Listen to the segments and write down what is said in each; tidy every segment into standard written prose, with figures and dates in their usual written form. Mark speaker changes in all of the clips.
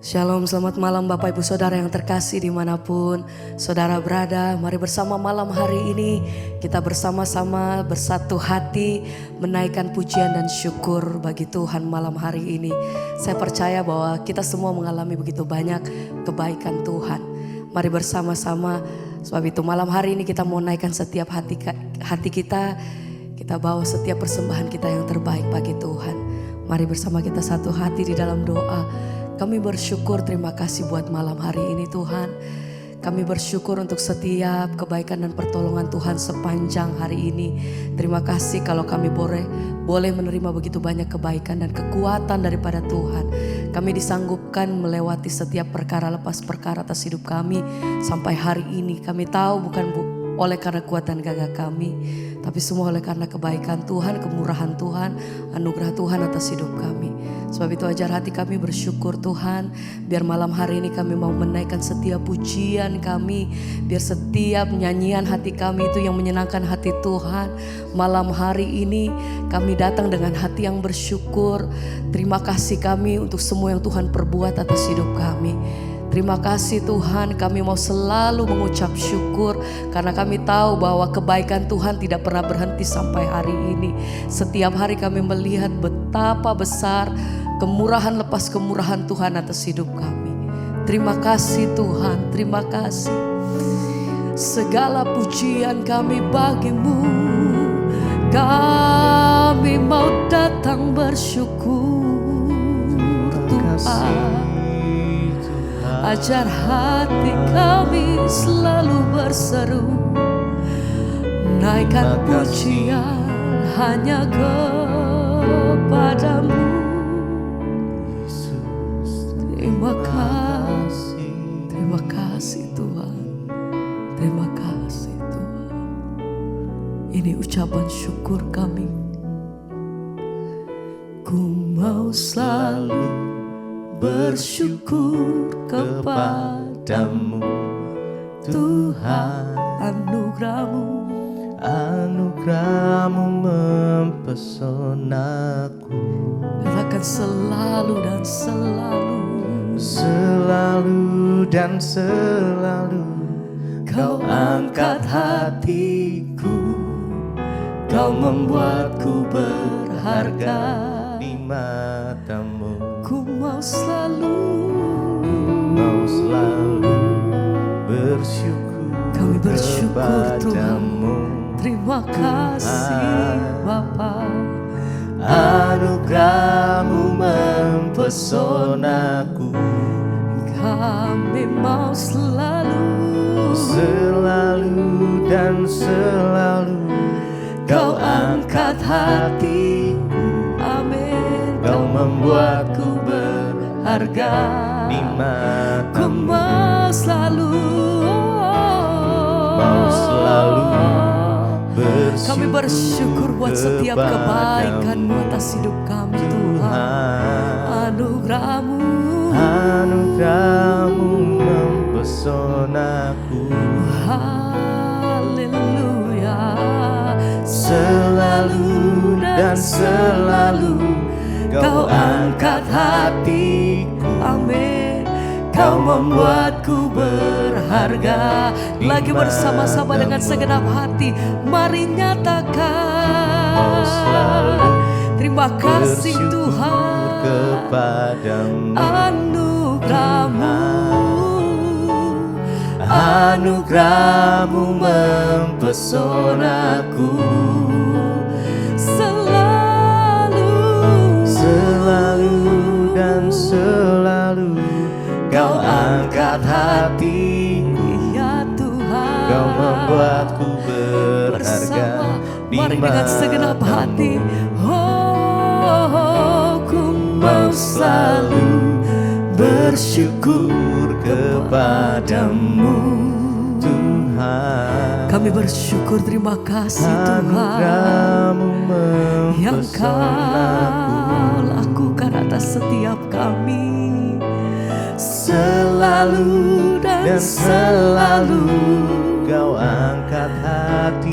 Speaker 1: Shalom, selamat malam Bapak Ibu Saudara yang terkasih dimanapun Saudara berada. Mari bersama malam hari ini kita bersama-sama bersatu hati menaikkan pujian dan syukur bagi Tuhan malam hari ini. Saya percaya bahwa kita semua mengalami begitu banyak kebaikan Tuhan. Mari bersama-sama, sebab itu malam hari ini kita mau naikkan setiap hati kita. Kita bawa setiap persembahan kita yang terbaik bagi Tuhan. Mari bersama kita satu hati di dalam doa. Kami bersyukur, terima kasih buat malam hari ini Tuhan. Kami bersyukur untuk setiap kebaikan dan pertolongan Tuhan sepanjang hari ini. Terima kasih kalau kami boleh menerima begitu banyak kebaikan dan kekuatan daripada Tuhan. Kami disanggupkan melewati setiap perkara lepas perkara atas hidup kami sampai hari ini. Kami tahu bukan oleh karena kuat dan gagah kami, tapi semua oleh karena kebaikan Tuhan, kemurahan Tuhan, anugerah Tuhan atas hidup kami. Sebab itu ajar hati kami bersyukur Tuhan. Biar malam hari ini kami mau menaikkan setiap pujian kami. Biar setiap nyanyian hati kami itu yang menyenangkan hati Tuhan. Malam hari ini kami datang dengan hati yang bersyukur. Terima kasih kami untuk semua yang Tuhan perbuat atas hidup kami. Terima kasih Tuhan, kami mau selalu mengucap syukur karena kami tahu bahwa kebaikan Tuhan tidak pernah berhenti sampai hari ini. Setiap hari kami melihat betapa besar kemurahan lepas kemurahan Tuhan atas hidup kami. Terima kasih Tuhan, terima kasih. Segala pujian kami bagimu, kami mau datang bersyukur Tuhan. Ajar hati kami selalu berseru, naikkan pujian hanya kepadamu. Terima kasih Tuhan, terima kasih Tuhan. Ini ucapan syukur kami. Ku mau selalu bersyukur kepadamu Tuhan. Anugerahmu mempesonaku. Akan selalu dan selalu Kau angkat hatiku. Kau membuatku berharga
Speaker 2: di matamu.
Speaker 1: Ku mau selalu
Speaker 2: bersyukur.
Speaker 1: Kami bersyukur Tuhan. Terima kasih Bapa.
Speaker 2: Anugerahmu mempesonaku.
Speaker 1: Kami mau selalu
Speaker 2: dan selalu Kau angkat hatiku.
Speaker 1: Amin.
Speaker 2: Kau membuatku berharga di matamu.
Speaker 1: Ku mau selalu
Speaker 2: bersyukur.
Speaker 1: Kami bersyukur buat setiap kebaikan-Mu atas hidup kami Tuhan.
Speaker 2: Anugerahmu mempesonaku.
Speaker 1: Haleluya.
Speaker 2: Selalu dan selalu Kau angkat hatiku.
Speaker 1: Amin.
Speaker 2: Kau membuatku berharga.
Speaker 1: Lagi bersama-sama dengan segenap hati, mari nyatakan terima kasih Tuhan
Speaker 2: kepadamu. Anugerahmu mempesonaku. Selalu dan selalu Kau angkat hatiku.
Speaker 1: Ya Tuhan.
Speaker 2: Kau membuatku berharga di
Speaker 1: mari dengan segenap hati.
Speaker 2: Ku mau selalu bersyukur kepadamu Tuhan.
Speaker 1: Kami bersyukur, terima kasih Tuhan yang Kau lakukan atas setiap kami.
Speaker 2: Selalu dan selalu Kau angkat hati.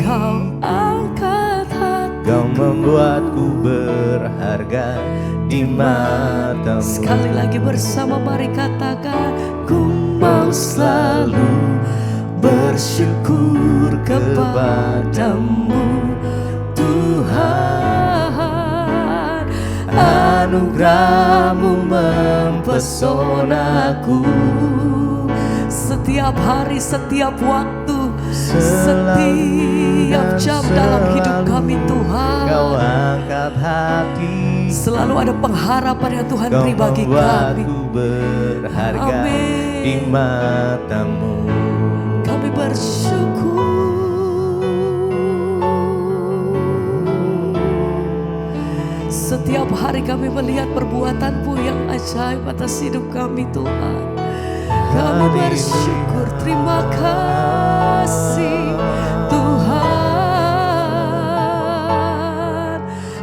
Speaker 2: Kau membuatku berharga di matamu.
Speaker 1: Sekali lagi bersama mari katakan, ku mau selalu bersyukur kepadamu Tuhan. Anugerah-Mu mempesonaku setiap hari, setiap waktu, setiap jam dalam hidup kami Tuhan.
Speaker 2: Kau angkat hati,
Speaker 1: selalu ada pengharapan yang Tuhan
Speaker 2: Kau
Speaker 1: beri bagi kami.
Speaker 2: membuatku berharga
Speaker 1: Amin.
Speaker 2: di matamu.
Speaker 1: Kami bersyukur. Setiap hari kami melihat perbuatan-Mu yang ajaib atas hidup kami Tuhan. Kami bersyukur, terima kasih Tuhan.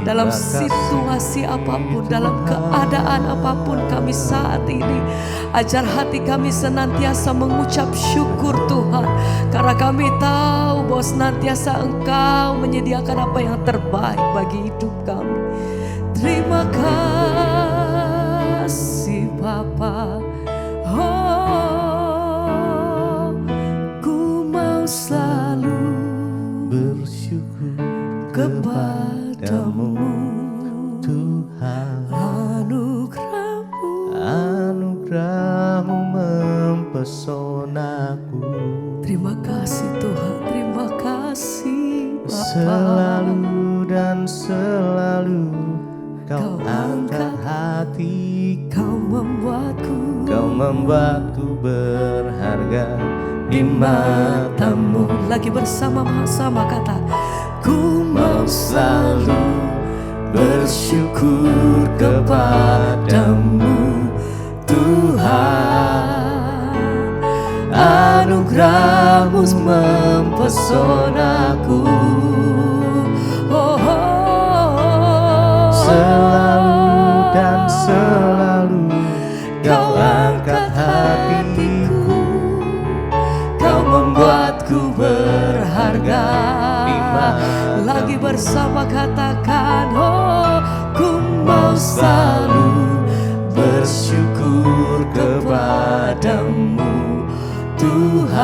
Speaker 1: Dalam situasi apapun, dalam keadaan apapun kami saat ini, ajar hati kami senantiasa mengucap syukur Tuhan. Karena kami tahu bahwa senantiasa Engkau menyediakan apa yang terbaik bagi hidup kami. Terima kasih Bapa. Oh, ku mau selalu
Speaker 2: Bersyukur
Speaker 1: kepadamu
Speaker 2: Tuhan. Anugerah-Mu mempesonaku.
Speaker 1: Terima kasih Tuhan, terima kasih Bapa.
Speaker 2: Selalu dan selalu Kau angkat hati,
Speaker 1: Kau membuatku
Speaker 2: Kau membuatku berharga di matamu.
Speaker 1: Lagi bersama-sama kata, ku
Speaker 2: Mau selalu bersyukur kepadamu Tuhan. Anugerah-Mu mempesonaku. Selalu dan selalu Kau angkat hatiku, Kau membuatku berharga di matamu.
Speaker 1: lagi bersama katakan, oh ku mau selalu
Speaker 2: bersyukur kepadamu Tuhan.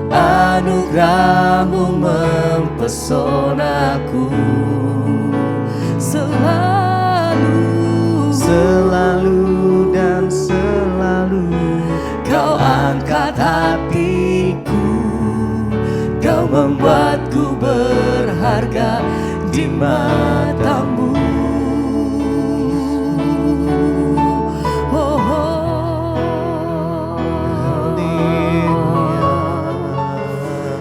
Speaker 2: Anugerah-Mu mempesonaku. Selalu dan selalu Kau angkat hatiku, Kau membuatku berharga di matamu.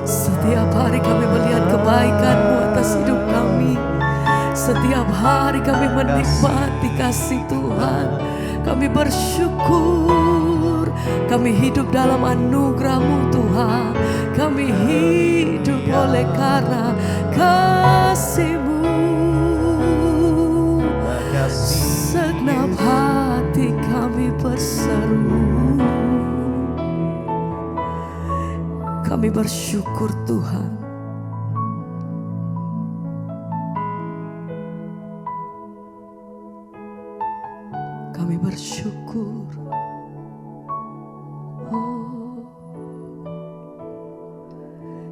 Speaker 1: Setiap hari kami melihat kebaikan-Mu atas hidup kami. Setiap hari kami menikmati kasih Tuhan. Kami bersyukur. Kami hidup dalam anugerah-Mu Tuhan. Kami hidup oleh karena kasih-Mu. Segenap hati kami berseru. Kami bersyukur Tuhan. Kami bersyukur. Oh,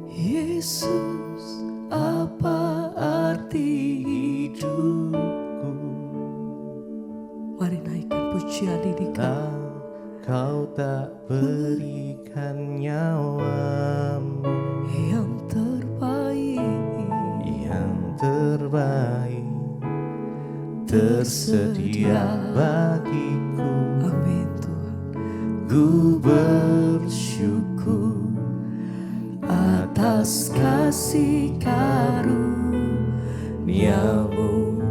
Speaker 1: Yesus, apa arti hidupku? Mari naikkan pujian ini kami.
Speaker 2: Kau tak berikan nyawamu
Speaker 1: Yang
Speaker 2: terbaik tersedia bagiku.
Speaker 1: Amin Tuhan.
Speaker 2: Ku bersyukur atas kasih karunia-Mu.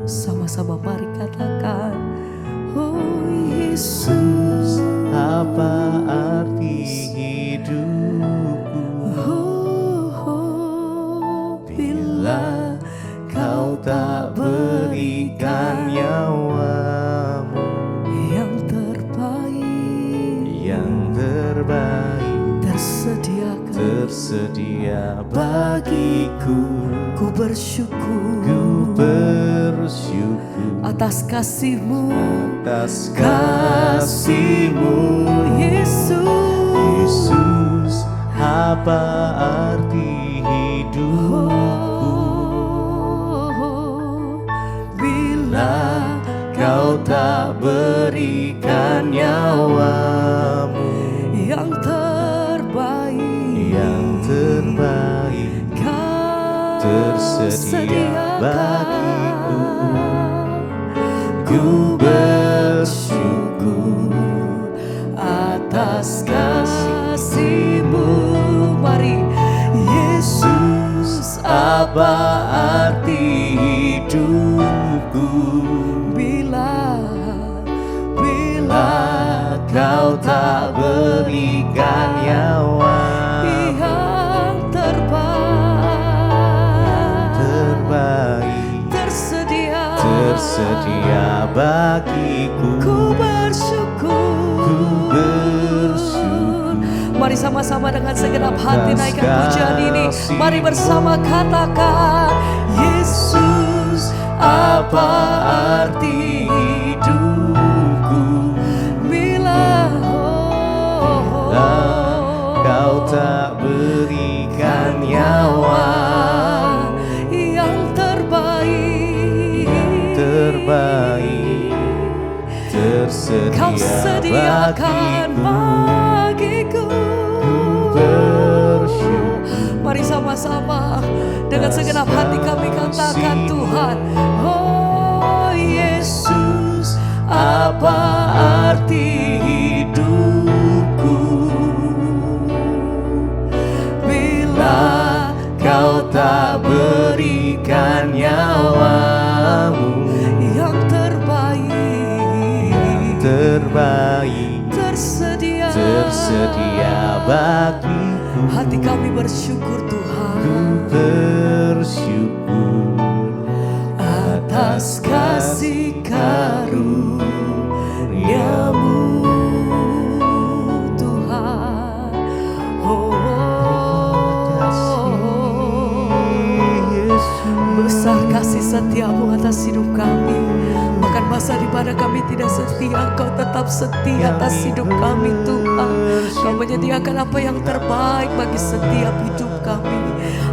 Speaker 1: Sama-sama mari katakan, oh Yesus,
Speaker 2: apa arti hidupku bila Kau tak berikan nyawamu
Speaker 1: yang terbaik
Speaker 2: tersedia tersedia bagiku.
Speaker 1: Ku bersyukur
Speaker 2: Ku bersyukur
Speaker 1: atas kasih-Mu,
Speaker 2: atas kasih-Mu,
Speaker 1: Yesus.
Speaker 2: Yesus. Apa arti hidupku bila Kau tak berikan nyawamu
Speaker 1: yang terbaik, Kau
Speaker 2: tersedia bagiku. Ku
Speaker 1: Ku
Speaker 2: bersyukur
Speaker 1: atas kasih-Mu. Mari Yesus,
Speaker 2: apa arti hidupku
Speaker 1: bila
Speaker 2: Kau tak berikan nyawa
Speaker 1: yang terbaik tersedia
Speaker 2: bagiku.
Speaker 1: ku bersyukur. Mari sama-sama dengan segenap hati naikkan pujian ini. Mari bersama katakan, Yesus, apa arti hidupku bila
Speaker 2: Kau tak berikan nyawa
Speaker 1: yang terbaik Kau
Speaker 2: tersedia
Speaker 1: sediakan
Speaker 2: bagiku.
Speaker 1: bagiku. Mari sama-sama dengan segenap hati kami katakan, Tuhan, oh Yesus, apa arti hidupku bila
Speaker 2: Kau tak berikan nyawamu
Speaker 1: yang terbaik
Speaker 2: tersedia bagiku.
Speaker 1: hati kami bersyukur, Tuhan,
Speaker 2: Ku bersyukur
Speaker 1: atas kasih karunia-Mu, Tuhan. Besar kasih setia-Mu atas hidup kami. Bahkan masa di mana kami tidak setia, Kau tetap setia atas hidup kami, Tuhan. Kau menyediakan apa yang terbaik bagi setiap hidup kami.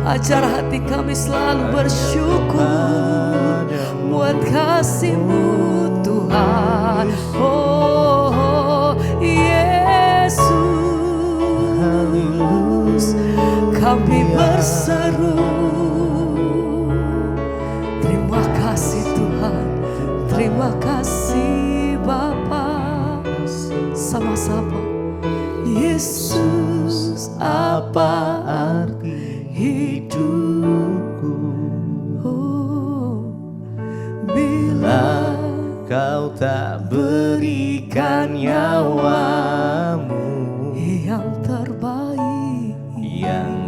Speaker 1: Ajar hati kami selalu bersyukur buat kasih-Mu, Tuhan. Oh Yesus, kami berseru, terima kasih Tuhan, terima kasih Bapa. Sama-sama, Yesus, apa
Speaker 2: arti
Speaker 1: hidupku bila
Speaker 2: Kau tak berikan nyawamu
Speaker 1: yang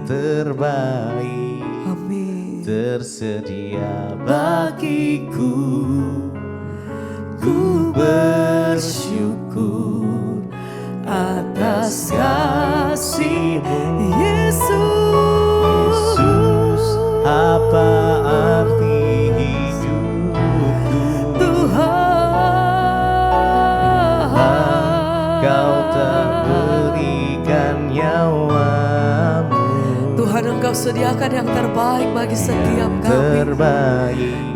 Speaker 1: terbaik, amin,
Speaker 2: tersedia bagiku. Ku bersyukur atas kasih-Mu,
Speaker 1: Yesus,
Speaker 2: apa arti hidupku
Speaker 1: Tuhan.
Speaker 2: Kau tak berikan nyawamu
Speaker 1: Tuhan, Engkau sediakan yang terbaik bagi setiap kami.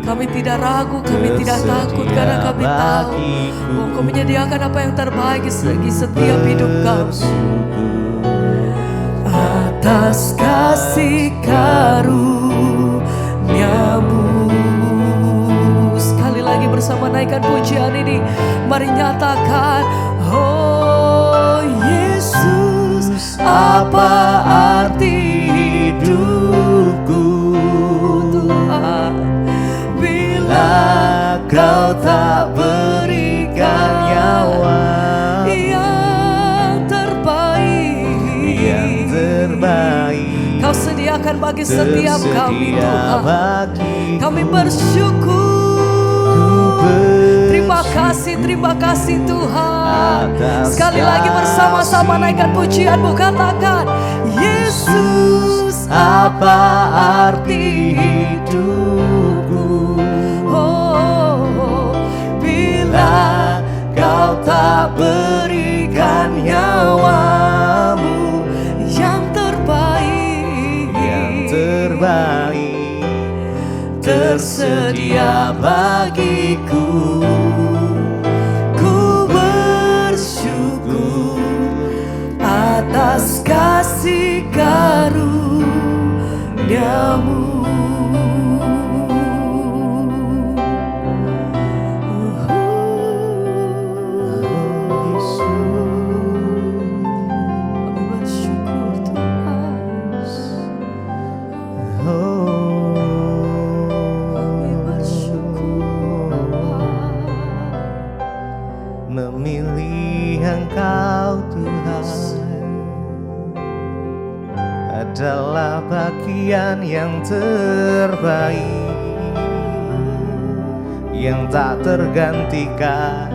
Speaker 1: Kami tidak ragu, kami tidak takut, karena kami tahu Engkau menyediakan apa yang terbaik bagi setiap hidup kami. Atas kasih karunia-Mu, sekali lagi bersama naikkan pujian ini. Mari nyatakan, oh Yesus, apa arti hidupku Tuhan bila
Speaker 2: Kau tak berikan nyawa
Speaker 1: yang terbaik Kau sediakan bagi setiap kami, Tuhan. Kami bersyukur. Terima kasih Tuhan. Sekali lagi bersama-sama naikkan pujian-Mu, katakan, Yesus,
Speaker 2: apa arti hidupku?
Speaker 1: Oh,
Speaker 2: Bila kau tak berikan nyawamu
Speaker 1: yang
Speaker 2: terbaik tersedia bagiku.
Speaker 1: ku bersyukur atas kasih karuniamu. Kami bersyukur Tuhan, kami bersyukur Tuhan.
Speaker 2: Memilih Engkau Tuhan adalah bagian yang terbaik, yang tak tergantikan.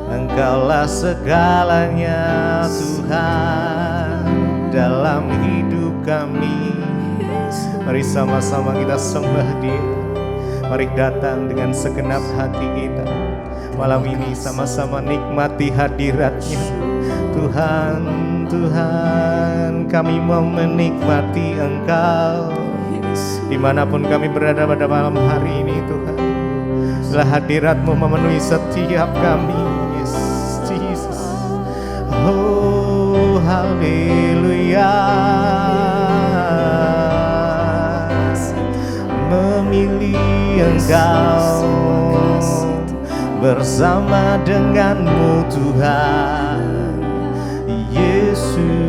Speaker 2: Engkaulah segalanya Tuhan dalam hidup kami. Mari sama-sama kita sembah Dia. Mari datang dengan segenap hati kita. Malam ini sama-sama nikmati hadirat-Nya. Tuhan, Tuhan, kami mau menikmati Engkau dimanapun kami berada pada malam hari ini. Tuhan, biarlah hadirat-Mu memenuhi setiap kami. Yes, Jesus. Oh, haleluya. Memilih Engkau bersama denganmu Tuhan Yesus.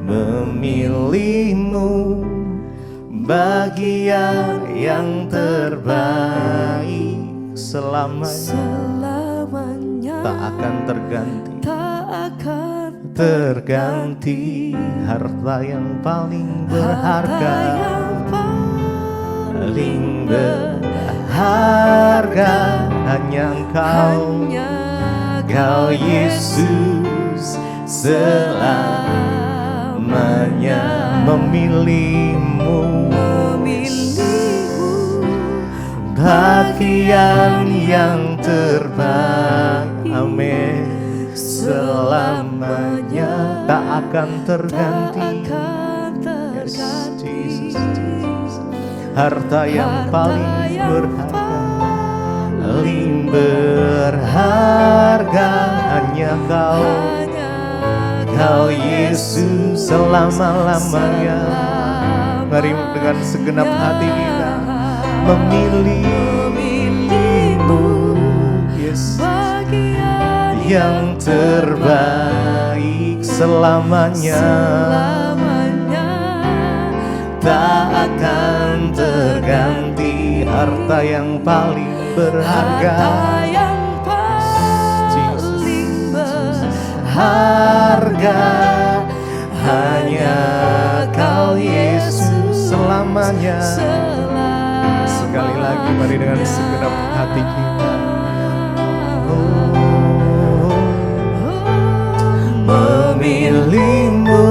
Speaker 2: Memilihmu bagian yang terbaik selamanya, tak akan terganti harta yang paling berharga, paling berharga hanya Engkau Yesus selamanya. Memilihmu bagian yang terbaik, amin, selamanya tak akan terganti. Yes, Jesus. Harta yang paling berharga hanya Kau Yesus selama-lamanya. Mari dengan segenap hati kita memilihmu, Yesus, yang terbaik selamanya, tak akan terganti harta yang paling berharga, harga hanya Kau Yesus selamanya. Sekali lagi mari dengan segenap hati kita memilihmu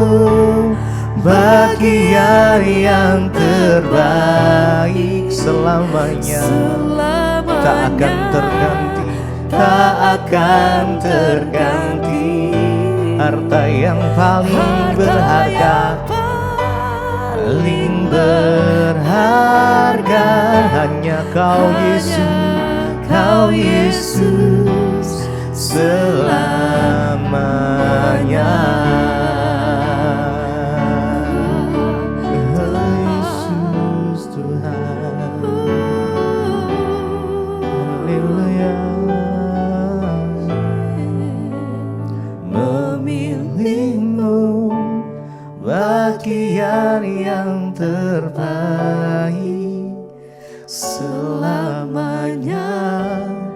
Speaker 2: bagian yang terbaik selamanya, tak akan terganti, tak akan terganti harta yang paling berharga, paling berharga hanya Kau Yesus selamanya. Yesus Tuhan, haleluya. Memilihmu bagian yang terbaik selamanya,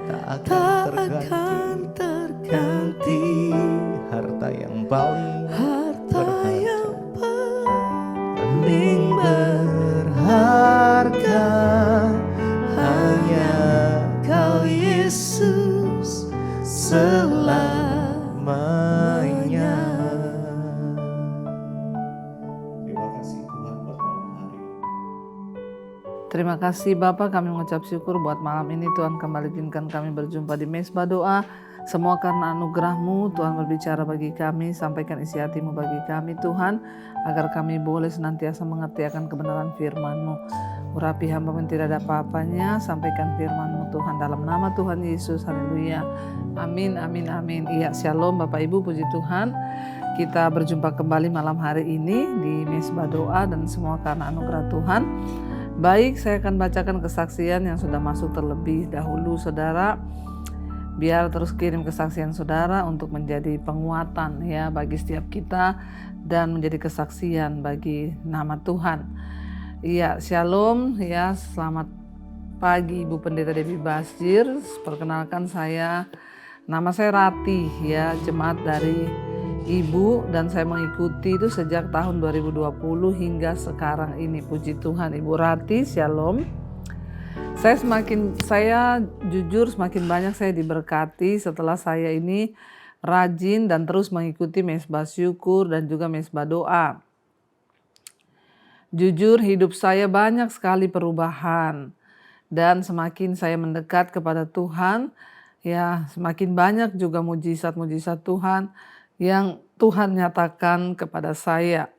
Speaker 2: tak akan terganti harta yang paling berharga hanya Kau Yesus selamanya.
Speaker 3: Terima kasih Bapak, kami mengucap syukur buat malam ini Tuhan kembali izinkan kami berjumpa di Mesbah Doa. Semua karena anugerah-Mu Tuhan berbicara bagi kami, sampaikan isi hati-Mu bagi kami Tuhan, agar kami boleh senantiasa mengerti akan kebenaran firman-Mu. Urapi hamba yang tidak ada apa-apanya, sampaikan firman-Mu Tuhan dalam nama Tuhan Yesus, haleluya. Amin, amin, amin. Iya, shalom Bapak Ibu, puji Tuhan. Kita berjumpa kembali malam hari ini di Mesbah Doa dan semua karena anugerah Tuhan. Baik, saya akan bacakan kesaksian yang sudah masuk terlebih dahulu saudara. Biar terus kirim kesaksian saudara untuk menjadi penguatan ya bagi setiap kita dan menjadi kesaksian bagi nama Tuhan. Iya, shalom ya, selamat pagi Ibu Pendeta Debbie Basjir. Perkenalkan nama saya Rati ya, jemaat dari Ibu, dan saya mengikuti itu sejak tahun 2020 hingga sekarang ini. Puji Tuhan. Ibu Rati, shalom. Saya jujur semakin banyak saya diberkati setelah saya ini rajin dan terus mengikuti Mesbah Syukur dan juga Mesbah Doa. Jujur hidup saya banyak sekali perubahan, dan semakin saya mendekat kepada Tuhan, ya semakin banyak juga mujizat-mujizat Tuhan yang Tuhan nyatakan kepada saya.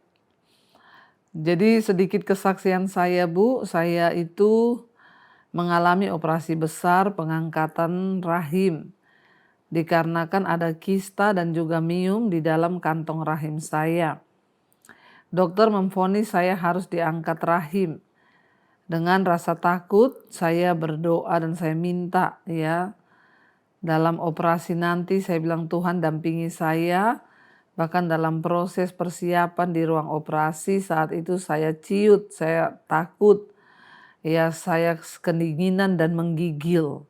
Speaker 3: Jadi sedikit kesaksian saya Bu, saya itu mengalami operasi besar pengangkatan rahim. Dikarenakan ada kista dan juga miom di dalam kantong rahim saya. Dokter memvonis saya harus diangkat rahim. Dengan rasa takut saya berdoa dan saya minta ya. Dalam operasi nanti saya bilang Tuhan dampingi saya. Bahkan dalam proses persiapan di ruang operasi saat itu saya ciut, saya takut. Ya, saya kedinginan dan menggigil.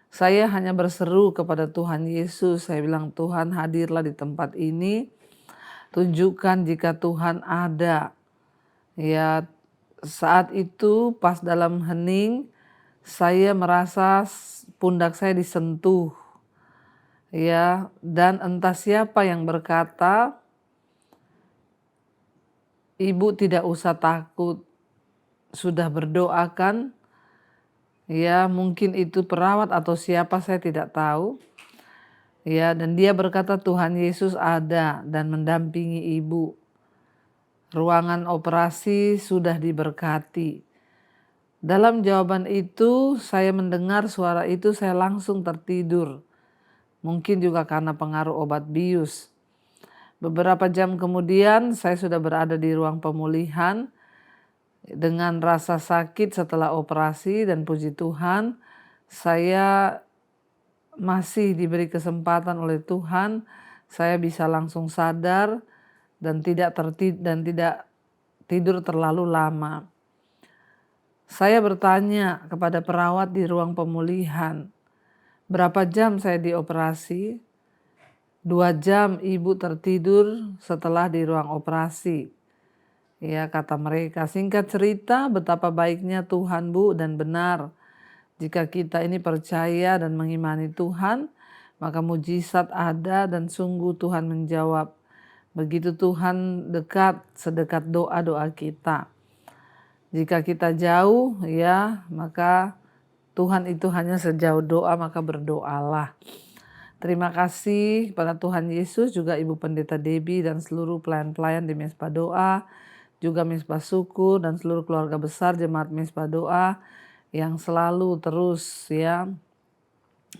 Speaker 3: Saya hanya berseru kepada Tuhan Yesus. Saya bilang Tuhan hadirlah di tempat ini. Tunjukkan jika Tuhan ada. Ya, saat itu pas dalam hening saya merasa pundak saya disentuh, ya, dan entah siapa yang berkata, Ibu tidak usah takut, sudah berdoakan, ya mungkin itu perawat atau siapa saya tidak tahu, ya, dan dia berkata Tuhan Yesus ada dan mendampingi Ibu. Ruangan operasi sudah diberkati. Dalam jawaban itu saya mendengar suara itu, saya langsung tertidur. Mungkin juga karena pengaruh obat bius. Beberapa jam kemudian saya sudah berada di ruang pemulihan dengan rasa sakit setelah operasi, dan puji Tuhan saya masih diberi kesempatan oleh Tuhan. Saya bisa langsung sadar dan tidak tidur terlalu lama. Saya bertanya kepada perawat di ruang pemulihan, berapa jam saya dioperasi? 2 jam Ibu tertidur setelah di ruang operasi. Ya, kata mereka. Singkat cerita, betapa baiknya Tuhan Bu, dan benar. Jika kita ini percaya dan mengimani Tuhan, maka mujizat ada dan sungguh Tuhan menjawab. Begitu Tuhan dekat, sedekat doa-doa kita. Jika kita jauh, ya, maka Tuhan itu hanya sejauh doa, maka berdoalah. Terima kasih kepada Tuhan Yesus, juga Ibu Pendeta Debbie dan seluruh pelayan-pelayan di Mesbah Doa, juga Mesbah Syukur dan seluruh keluarga besar jemaat Mesbah Doa yang selalu terus ya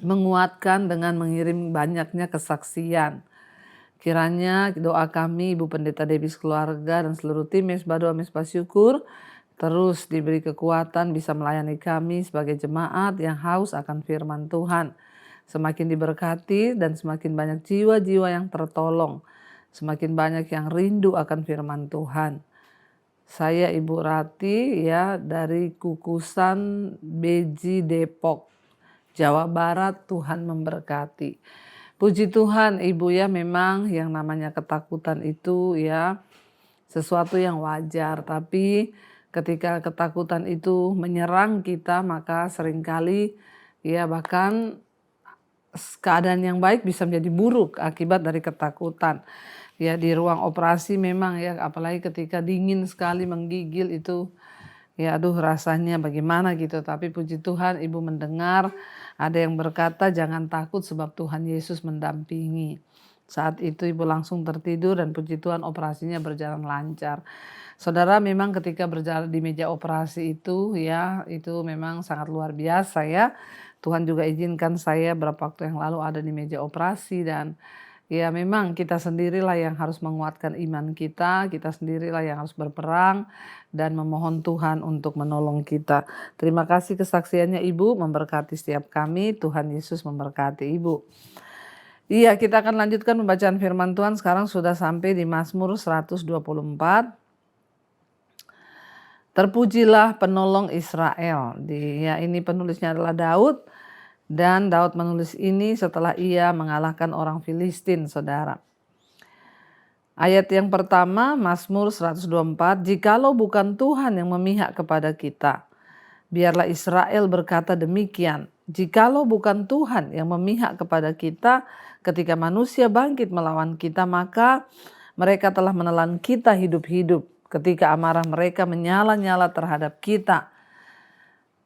Speaker 3: menguatkan dengan mengirim banyaknya kesaksian. Kiranya doa kami Ibu Pendeta Debbie keluarga dan seluruh tim Mesbah Doa Mesbah Syukur terus diberi kekuatan bisa melayani kami sebagai jemaat yang haus akan firman Tuhan. Semakin diberkati dan semakin banyak jiwa-jiwa yang tertolong. Semakin banyak yang rindu akan firman Tuhan. Saya Ibu Rati ya dari Kukusan Beji Depok, Jawa Barat. Tuhan memberkati. Puji Tuhan Ibu ya, memang yang namanya ketakutan itu ya sesuatu yang wajar, tapi ketika ketakutan itu menyerang kita, maka seringkali ya bahkan keadaan yang baik bisa menjadi buruk akibat dari ketakutan. Ya di ruang operasi memang ya, apalagi ketika dingin sekali menggigil itu Ya aduh rasanya bagaimana gitu. Tapi puji Tuhan ibu mendengar ada yang berkata jangan takut sebab Tuhan Yesus mendampingi. Saat itu ibu langsung tertidur dan puji Tuhan operasinya berjalan lancar. Saudara memang ketika berjalan di meja operasi itu ya itu memang sangat luar biasa ya. Tuhan juga izinkan saya beberapa waktu yang lalu ada di meja operasi dan ya memang kita sendirilah yang harus menguatkan iman kita sendirilah yang harus berperang dan memohon Tuhan untuk menolong kita. Terima kasih kesaksiannya Ibu, memberkati setiap kami, Tuhan Yesus memberkati Ibu. Iya, kita akan lanjutkan pembacaan firman Tuhan, sekarang sudah sampai di Mazmur 124. Terpujilah penolong Israel. Ini penulisnya adalah Daud. Dan Daud menulis ini setelah ia mengalahkan orang Filistin, saudara. Ayat yang pertama, Mazmur 124, jikalau bukan Tuhan yang memihak kepada kita, biarlah Israel berkata demikian, jikalau bukan Tuhan yang memihak kepada kita, ketika manusia bangkit melawan kita, maka mereka telah menelan kita hidup-hidup, ketika amarah mereka menyala-nyala terhadap kita.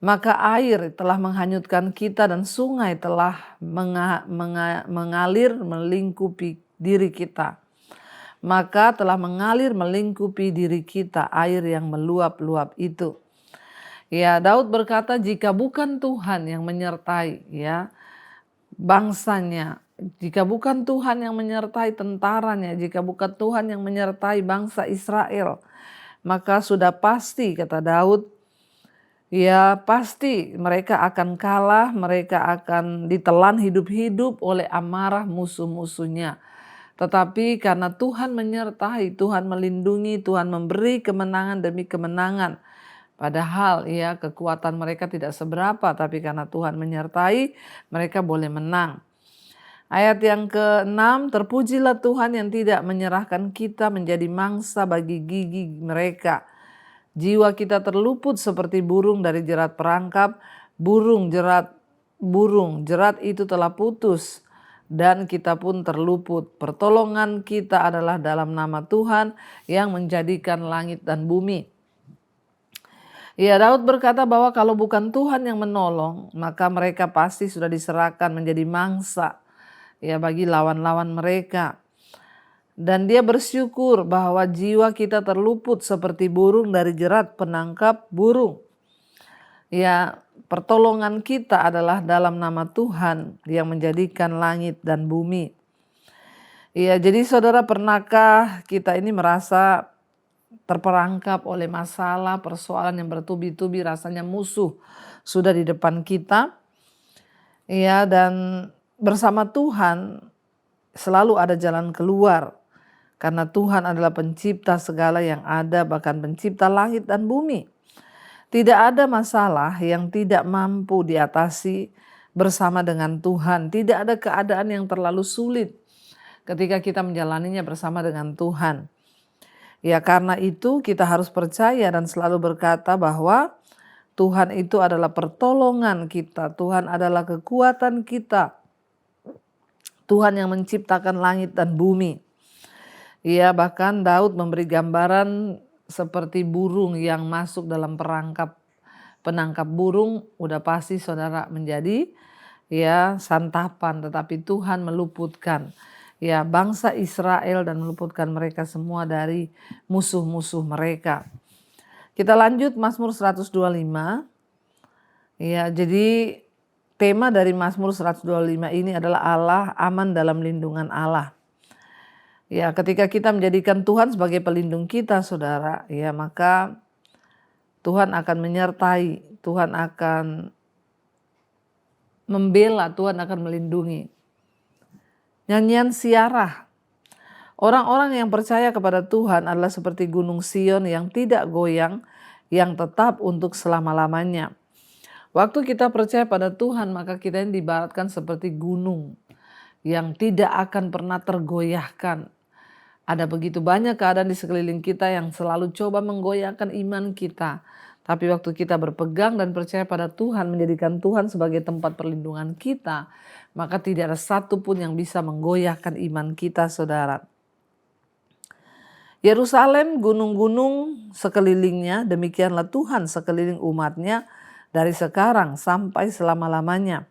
Speaker 3: Maka air telah menghanyutkan kita dan sungai telah mengalir melingkupi diri kita. Maka telah mengalir melingkupi diri kita air yang meluap-luap itu. Ya, Daud berkata jika bukan Tuhan yang menyertai ya bangsanya, jika bukan Tuhan yang menyertai tentaranya, jika bukan Tuhan yang menyertai bangsa Israel, maka sudah pasti kata Daud, ya pasti mereka akan kalah, mereka akan ditelan hidup-hidup oleh amarah musuh-musuhnya. Tetapi karena Tuhan menyertai, Tuhan melindungi, Tuhan memberi kemenangan demi kemenangan. Padahal ya kekuatan mereka tidak seberapa, tapi karena Tuhan menyertai, mereka boleh menang. Ayat yang ke-6, terpujilah Tuhan yang tidak menyerahkan kita menjadi mangsa bagi gigi mereka. Jiwa kita terluput seperti burung dari jerat perangkap, jerat itu telah putus dan kita pun terluput. Pertolongan kita adalah dalam nama Tuhan yang menjadikan langit dan bumi. Ya, Daud berkata bahwa kalau bukan Tuhan yang menolong, maka mereka pasti sudah diserahkan menjadi mangsa ya bagi lawan-lawan mereka. Dan dia bersyukur bahwa jiwa kita terluput seperti burung dari jerat penangkap burung. Ya, pertolongan kita adalah dalam nama Tuhan yang menjadikan langit dan bumi. Ya, jadi saudara, pernahkah kita ini merasa terperangkap oleh masalah, persoalan yang bertubi-tubi, rasanya musuh sudah di depan kita. Ya, dan bersama Tuhan selalu ada jalan keluar. Karena Tuhan adalah pencipta segala yang ada, bahkan pencipta langit dan bumi. Tidak ada masalah yang tidak mampu diatasi bersama dengan Tuhan. Tidak ada keadaan yang terlalu sulit ketika kita menjalaninya bersama dengan Tuhan. Ya, karena itu kita harus percaya dan selalu berkata bahwa Tuhan itu adalah pertolongan kita. Tuhan adalah kekuatan kita. Tuhan yang menciptakan langit dan bumi. Ya, bahkan Daud memberi gambaran seperti burung yang masuk dalam penangkap burung, udah pasti saudara menjadi ya santapan, tetapi Tuhan meluputkan ya bangsa Israel dan meluputkan mereka semua dari musuh-musuh mereka. Kita lanjut Mazmur 125. Ya, jadi tema dari Mazmur 125 ini adalah Allah aman dalam lindungan Allah. Ya, ketika kita menjadikan Tuhan sebagai pelindung kita, saudara, ya maka Tuhan akan menyertai, Tuhan akan membela, Tuhan akan melindungi. Nyanyian siarah. Orang-orang yang percaya kepada Tuhan adalah seperti gunung Sion yang tidak goyang, yang tetap untuk selama-lamanya. Waktu kita percaya pada Tuhan, maka kita ini diibaratkan seperti gunung yang tidak akan pernah tergoyahkan. Ada begitu banyak keadaan di sekeliling kita yang selalu coba menggoyahkan iman kita. Tapi waktu kita berpegang dan percaya pada Tuhan, menjadikan Tuhan sebagai tempat perlindungan kita, maka tidak ada satu pun yang bisa menggoyahkan iman kita, saudara. Yerusalem, gunung-gunung sekelilingnya, demikianlah Tuhan sekeliling umatnya dari sekarang sampai selama-lamanya.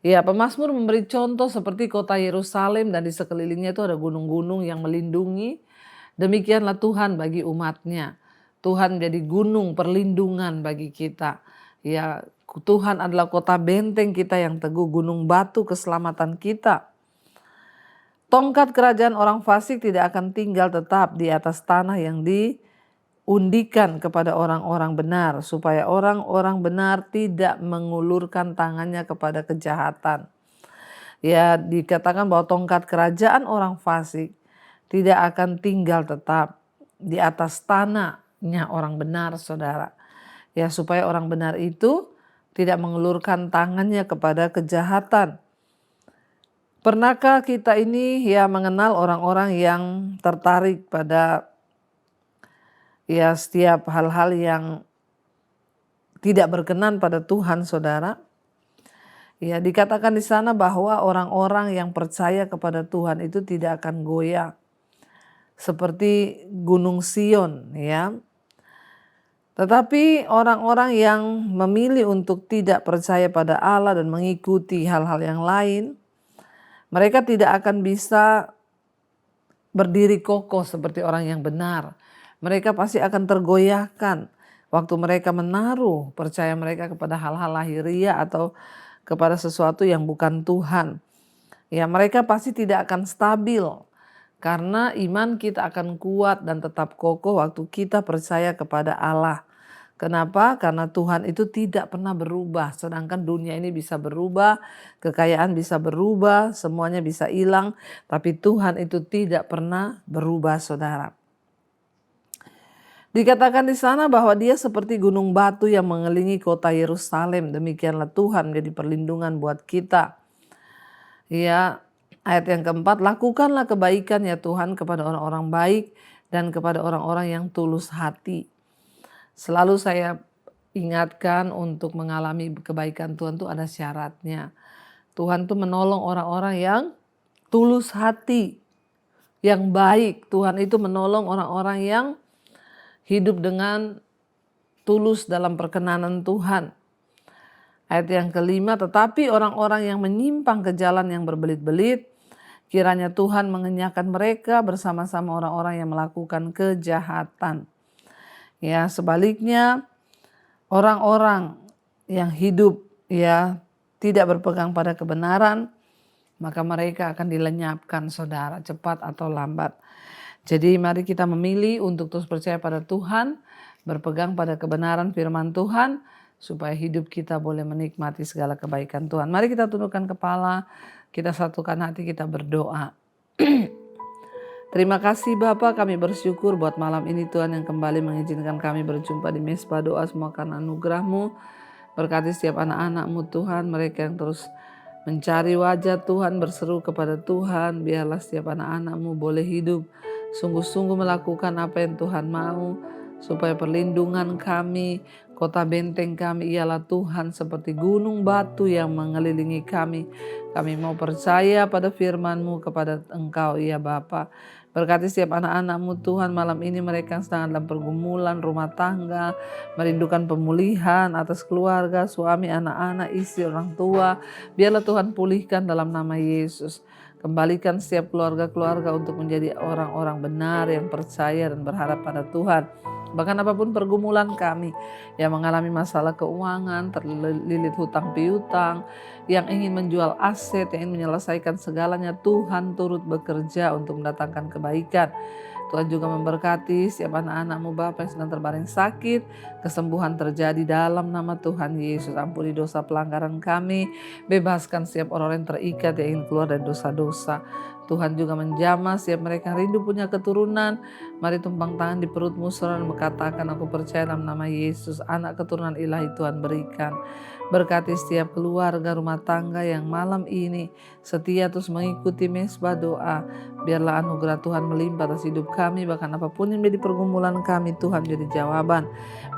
Speaker 3: Ya, pemazmur memberi contoh seperti kota Yerusalem dan di sekelilingnya itu ada gunung-gunung yang melindungi. Demikianlah Tuhan bagi umatnya. Tuhan jadi gunung perlindungan bagi kita. Ya, Tuhan adalah kota benteng kita yang teguh, gunung batu keselamatan kita. Tongkat kerajaan orang fasik tidak akan tinggal tetap di atas tanah yang diundikan kepada orang-orang benar, supaya orang-orang benar tidak mengulurkan tangannya kepada kejahatan. Ya, dikatakan bahwa tongkat kerajaan orang fasik tidak akan tinggal tetap di atas tanahnya orang benar, saudara. Ya, supaya orang benar itu tidak mengulurkan tangannya kepada kejahatan. Pernahkah kita ini ya mengenal orang-orang yang tertarik pada ya setiap hal-hal yang tidak berkenan pada Tuhan, saudara? Ya, dikatakan di sana bahwa orang-orang yang percaya kepada Tuhan itu tidak akan goyah seperti Gunung Sion, ya. Tetapi orang-orang yang memilih untuk tidak percaya pada Allah dan mengikuti hal-hal yang lain, mereka tidak akan bisa berdiri kokoh seperti orang yang benar. Mereka pasti akan tergoyahkan waktu mereka menaruh percaya mereka kepada hal-hal lahiriah atau kepada sesuatu yang bukan Tuhan. Ya, mereka pasti tidak akan stabil karena iman kita akan kuat dan tetap kokoh waktu kita percaya kepada Allah. Kenapa? Karena Tuhan itu tidak pernah berubah. Sedangkan dunia ini bisa berubah, kekayaan bisa berubah, semuanya bisa hilang. Tapi Tuhan itu tidak pernah berubah, saudara. Dikatakan di sana bahwa dia seperti gunung batu yang mengelilingi kota Yerusalem. Demikianlah Tuhan menjadi perlindungan buat kita. Ya, ayat yang keempat, lakukanlah kebaikan ya Tuhan kepada orang-orang baik dan kepada orang-orang yang tulus hati. Selalu saya ingatkan untuk mengalami kebaikan Tuhan itu ada syaratnya. Tuhan tuh menolong orang-orang yang tulus hati, yang baik. Tuhan itu menolong orang-orang yang hidup dengan tulus dalam perkenanan Tuhan. Ayat yang kelima, tetapi orang-orang yang menyimpang ke jalan yang berbelit-belit, kiranya Tuhan mengenyahkan mereka bersama-sama orang-orang yang melakukan kejahatan. Ya, sebaliknya orang-orang yang hidup ya tidak berpegang pada kebenaran, maka mereka akan dilenyapkan, saudara, cepat atau lambat. Jadi mari kita memilih untuk terus percaya pada Tuhan, berpegang pada kebenaran firman Tuhan, supaya hidup kita boleh menikmati segala kebaikan Tuhan. Mari kita tundukkan kepala, kita satukan hati, kita berdoa. Terima kasih Bapa, kami bersyukur buat malam ini Tuhan yang kembali mengizinkan kami berjumpa di Mesbah Doa, semua karena anugerah-Mu. Berkati setiap anak-anak-Mu Tuhan, mereka yang terus mencari wajah Tuhan, berseru kepada Tuhan. Biarlah setiap anak-anak-Mu boleh hidup sungguh-sungguh melakukan apa yang Tuhan mau, supaya perlindungan kami, kota benteng kami ialah Tuhan, seperti gunung batu yang mengelilingi kami. Kami mau percaya pada firman-Mu kepada Engkau ya Bapa. Berkati setiap anak-anak-Mu Tuhan, malam ini mereka yang sedang dalam pergumulan rumah tangga, merindukan pemulihan atas keluarga, suami, anak-anak, istri, orang tua. Biarlah Tuhan pulihkan dalam nama Yesus. Kembalikan setiap keluarga-keluarga untuk menjadi orang-orang benar yang percaya dan berharap pada Tuhan. Bahkan apapun pergumulan kami yang mengalami masalah keuangan, terlilit hutang piutang, yang ingin menjual aset, yang ingin menyelesaikan segalanya, Tuhan turut bekerja untuk mendatangkan kebaikan. Tuhan juga memberkati setiap anak-anak-Mu Bapa yang sedang terbaring sakit, kesembuhan terjadi dalam nama Tuhan Yesus. Ampuni dosa pelanggaran kami, bebaskan setiap orang yang terikat yang ingin keluar dari dosa-dosa. Tuhan juga menjamah setiap mereka yang rindu punya keturunan. Mari tumpang tangan di perutmu saudara dan berkatakan, aku percaya dalam nama Yesus, anak keturunan ilahi Tuhan berikan. Berkati setiap keluarga rumah tangga yang malam ini setia terus mengikuti mesbah doa. Biarlah anugerah Tuhan melimpah atas hidup kami, bahkan apapun yang menjadi pergumulan kami, Tuhan jadi jawaban.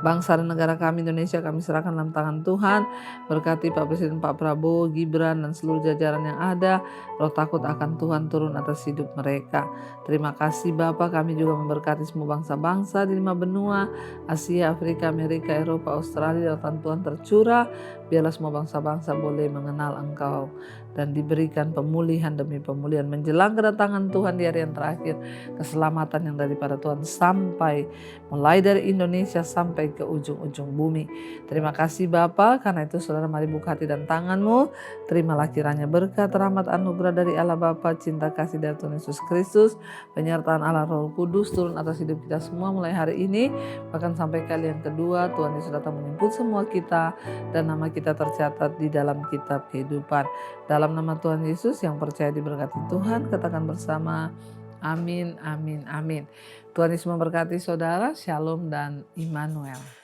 Speaker 3: Bangsa dan negara kami Indonesia kami serahkan dalam tangan Tuhan. Berkati Pak Presiden Pak Prabowo, Gibran dan seluruh jajaran yang ada. Roh takut akan Tuhan turun atas hidup mereka. Terima kasih Bapa, kami juga memberkati semua bangsa-bangsa di 5 benua, Asia, Afrika, Amerika, Eropa, Australia. Lautan Tuhan tercurah. Biarlah semua bangsa-bangsa boleh mengenal Engkau dan diberikan pemulihan demi pemulihan menjelang kedatangan Tuhan di hari yang terakhir. Keselamatan yang daripada Tuhan sampai mulai dari Indonesia sampai ke ujung-ujung bumi. Terima kasih Bapa, karena itu saudara mari buka hati dan tanganmu. Terimalah kiranya berkat, rahmat, anugerah dari Allah Bapa, cinta kasih dari Tuhan Yesus Kristus, penyertaan Allah Roh Kudus turun atas hidup kita semua mulai hari ini, bahkan sampai kali yang kedua. Tuhan Yesus datang menjemput semua kita dan nama kita tercatat di dalam kitab kehidupan. Dalam nama Tuhan Yesus yang percaya diberkati Tuhan, katakan bersama amin, amin, amin. Tuhan Yesus memberkati saudara, shalom dan Immanuel.